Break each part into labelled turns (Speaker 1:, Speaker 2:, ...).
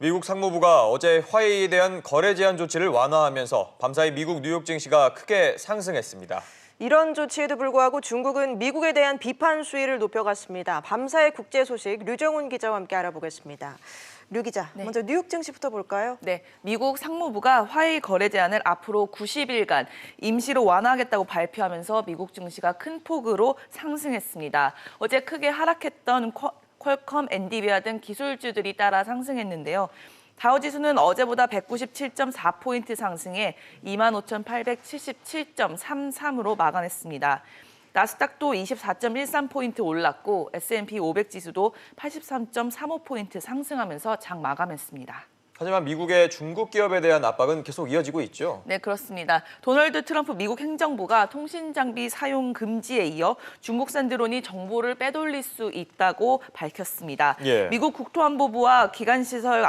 Speaker 1: 미국 상무부가 어제 화웨이에 대한 거래 제한 조치를 완화하면서 밤사이 미국 뉴욕 증시가 크게 상승했습니다.
Speaker 2: 이런 조치에도 불구하고 중국은 미국에 대한 비판 수위를 높여갔습니다. 밤사이 국제 소식 류정훈 기자와 함께 알아보겠습니다. 류 기자, 먼저 뉴욕 증시부터 볼까요?
Speaker 3: 네, 미국 상무부가 화웨이 거래 제한을 앞으로 90일간 임시로 완화하겠다고 발표하면서 미국 증시가 큰 폭으로 상승했습니다. 어제 크게 하락했던 퀄컴, 엔비디아 등 기술주들이 따라 상승했는데요. 다우지수는 어제보다 197.4포인트 상승해 25,877.33으로 마감했습니다. 나스닥도 24.13포인트 올랐고 S&P 500 지수도 83.35포인트 상승하면서 장 마감했습니다.
Speaker 1: 하지만 미국의 중국 기업에 대한 압박은 계속 이어지고 있죠.
Speaker 3: 네, 그렇습니다. 도널드 트럼프 미국 행정부가 통신 장비 사용 금지에 이어 중국산 드론이 정보를 빼돌릴 수 있다고 밝혔습니다. 미국 국토안보부와 기간시설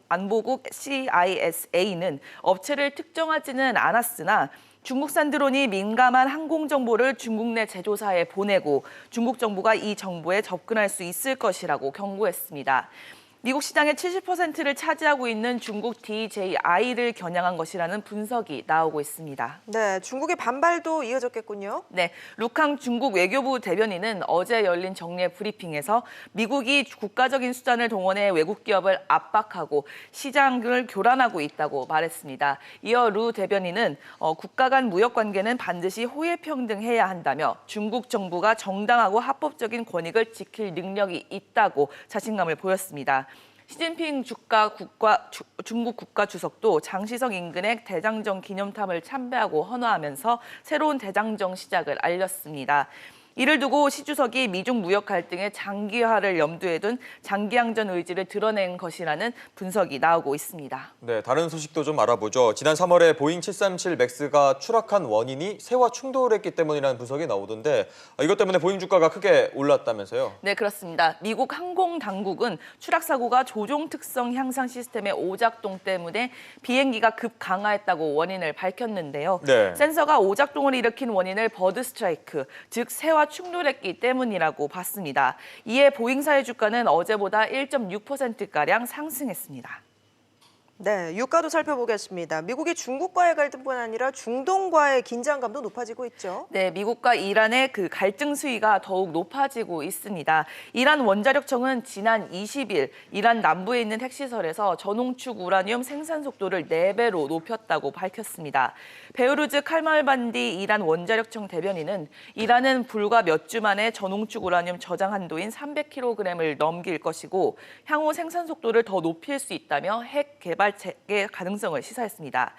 Speaker 3: 안보국 CISA는 업체를 특정하지는 않았으나 중국산 드론이 민감한 항공 정보를 중국 내 제조사에 보내고 중국 정부가 이 정보에 접근할 수 있을 것이라고 경고했습니다. 미국 시장의 70%를 차지하고 있는 중국 DJI를 겨냥한 것이라는 분석이 나오고 있습니다.
Speaker 2: 네, 중국의 반발도 이어졌겠군요.
Speaker 3: 네, 룩항 중국 외교부 대변인은 어제 열린 정례 브리핑에서 미국이 국가적인 수단을 동원해 외국 기업을 압박하고 시장을 교란하고 있다고 말했습니다. 이어 루 대변인은 국가 간 무역 관계는 반드시 호혜평등해야 한다며 중국 정부가 정당하고 합법적인 권익을 지킬 능력이 있다고 자신감을 보였습니다. 시진핑 중국 국가주석도 장시성 인근의 대장정 기념탑을 참배하고 헌화하면서 새로운 대장정 시작을 알렸습니다. 이를 두고 시 주석이 미중 무역 갈등의 장기화를 염두에 둔 장기항전 의지를 드러낸 것이라는 분석이 나오고 있습니다.
Speaker 1: 네, 다른 소식도 좀 알아보죠. 지난 3월에 보잉 737 맥스가 추락한 원인이 새와 충돌했기 때문이라는 분석이 나오던데 이것 때문에 보잉 주가가 크게 올랐다면서요?
Speaker 3: 네, 그렇습니다. 미국 항공 당국은 추락 사고가 조종 특성 향상 시스템의 오작동 때문에 비행기가 급 강하했다고 원인을 밝혔는데요. 센서가 오작동을 일으킨 원인을 버드 스트라이크, 즉 새와 충돌했기 때문이라고 봤습니다. 이에 보잉사의 주가는 어제보다 1.6%가량 상승했습니다.
Speaker 2: 네, 유가도 살펴보겠습니다. 미국이 중국과의 갈등뿐 아니라 중동과의 긴장감도 높아지고 있죠.
Speaker 3: 네, 미국과 이란의 그 갈등 수위가 더욱 높아지고 있습니다. 이란 원자력청은 지난 20일 이란 남부에 있는 핵시설에서 전홍축 우라늄 생산 속도를 4배로 높였다고 밝혔습니다. 베우루즈 칼말반디 이란 원자력청 대변인은 이란은 불과 몇 주 만에 전홍축 우라늄 저장 한도인 300kg을 넘길 것이고 향후 생산 속도를 더 높일 수 있다며 핵 개발의 가능성을 시사했습니다.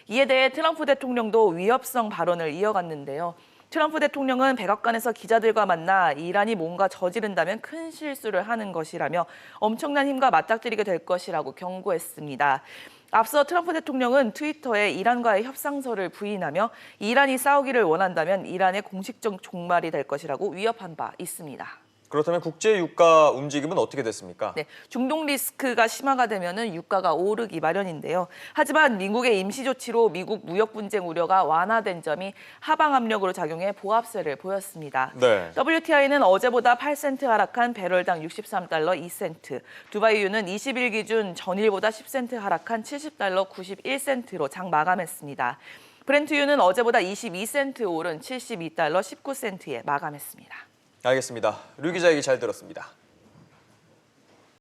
Speaker 3: 이에 대해 트럼프 대통령도 위협성 발언을 이어갔는데요. 트럼프 대통령은 백악관에서 기자들과 만나 이란이 뭔가 저지른다면 큰 실수를 하는 것이라며 엄청난 힘과 맞닥뜨리게 될 것이라고 경고했습니다. 앞서 트럼프 대통령은 트위터에 이란과의 협상서를 부인하며 이란이 싸우기를 원한다면 이란의 공식적 종말이 될 것이라고 위협한 바 있습니다.
Speaker 1: 그렇다면 국제 유가 움직임은 어떻게 됐습니까?
Speaker 3: 네, 중동 리스크가 심화가 되면 유가가 오르기 마련인데요. 하지만 미국의 임시 조치로 미국 무역 분쟁 우려가 완화된 점이 하방 압력으로 작용해 보합세를 보였습니다. WTI는 어제보다 8센트 하락한 배럴당 63달러 2센트, 두바이유는 20일 기준 전일보다 10센트 하락한 70달러 91센트로 장 마감했습니다. 브렌트유는 어제보다 22센트 오른 72달러 19센트에 마감했습니다.
Speaker 1: 알겠습니다. 류 기자 얘기 잘 들었습니다.